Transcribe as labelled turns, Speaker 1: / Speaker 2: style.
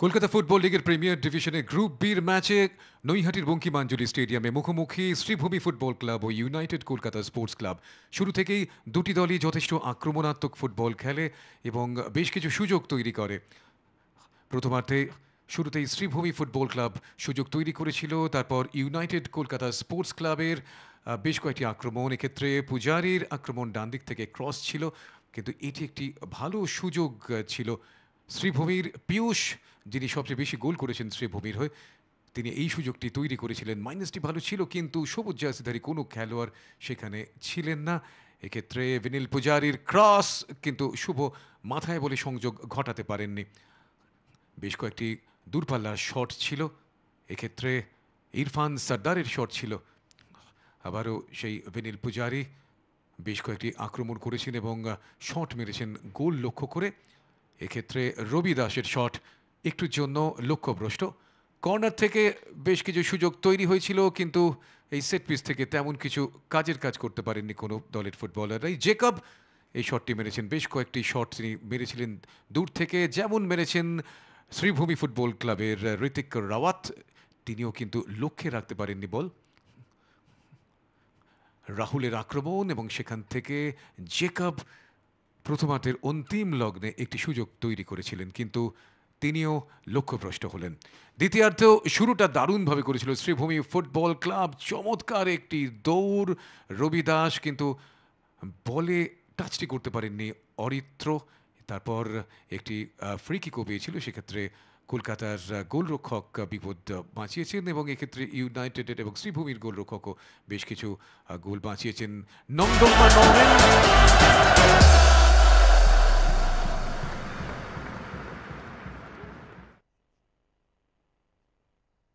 Speaker 1: Kolkata football লিগের premier ডিভিশনে group বির ম্যাচে নৈহাটির বঙ্কিমাঞ্জলি স্টেডিয়ামে মুখোমুখি শ্রীভূমি ফুটবল ক্লাব ও ইউনাইটেড কলকাতা স্পোর্টস ক্লাব। শুরু থেকেই দুটি দলই যথেষ্ট আক্রমণাত্মক ফুটবল খেলে এবং বেশ কিছু সুযোগ তৈরি করে। প্রথমার্ধে শুরুতেই শ্রীভূমি ফুটবল ক্লাব সুযোগ তৈরি করেছিল, তারপর ইউনাইটেড কলকাতা স্পোর্টস ক্লাবের বেশ কয়েকটি আক্রমণ। এক্ষেত্রে পূজারির আক্রমণ ডান দিক থেকে ক্রস ছিল, কিন্তু এটি একটি ভালো সুযোগ ছিল। শ্রীভূমির পীয়ূষ, যিনি সবচেয়ে বেশি গোল করেছেন শ্রীভূমির হয়ে, তিনি এই সুযোগটি তৈরি করেছিলেন। মাইনাসটি ভালো ছিল, কিন্তু সবুজ জার্সিধারী কোনো খেলোয়াড় সেখানে ছিলেন না। এক্ষেত্রে বিনিল পূজারির ক্রস, কিন্তু শুভ মাথায় বলে সংযোগ ঘটাতে পারেননি। বেশ কয়েকটি দূরপাল্লার শট ছিল, এক্ষেত্রে ইরফান সর্দারের শট ছিল। আবারও সেই বিনিল পূজারি বেশ কয়েকটি আক্রমণ করেছেন এবং শট মেরেছেন গোল লক্ষ্য করে। এক্ষেত্রে রবি দাসের শট একটুর জন্য লক্ষ্যভ্রষ্ট। কর্নার থেকে বেশ কিছু সুযোগ তৈরি হয়েছিল, কিন্তু এই সেট পিস থেকে তেমন কিছু কাজের কাজ করতে পারেননি কোনো দলের ফুটবলাররাই। জেকব এই শটটি মেরেছেন। বেশ কয়েকটি শট তিনি মেরেছিলেন দূর থেকে, যেমন মেরেছেন শ্রীভূমি ফুটবল ক্লাবের ঋতিক রাওয়াত, তিনিও কিন্তু লক্ষ্যে রাখতে পারেননি বল। রাহুলের আক্রমণ এবং সেখান থেকে জেকব প্রথমার্ধের অন্তিম লগ্নে একটি সুযোগ তৈরি করেছিলেন, কিন্তু তিনিও লক্ষ্যভ্রষ্ট হলেন। দ্বিতীয়ার্ধেও শুরুটা দারুণভাবে করেছিল শ্রীভূমি ফুটবল ক্লাব। চমৎকার একটি দৌড় রবি দাস, কিন্তু বলে টাচটি করতে পারেননি অরিত্র। তারপর একটি ফ্রি কিকও পেয়েছিল, সেক্ষেত্রে কলকাতার গোলরক্ষক বিপদ বাঁচিয়েছেন এবং এক্ষেত্রে ইউনাইটেডের এবং শ্রীভূমির গোলরক্ষকও বেশ কিছু গোল বাঁচিয়েছেন। নংডংমা নংরেন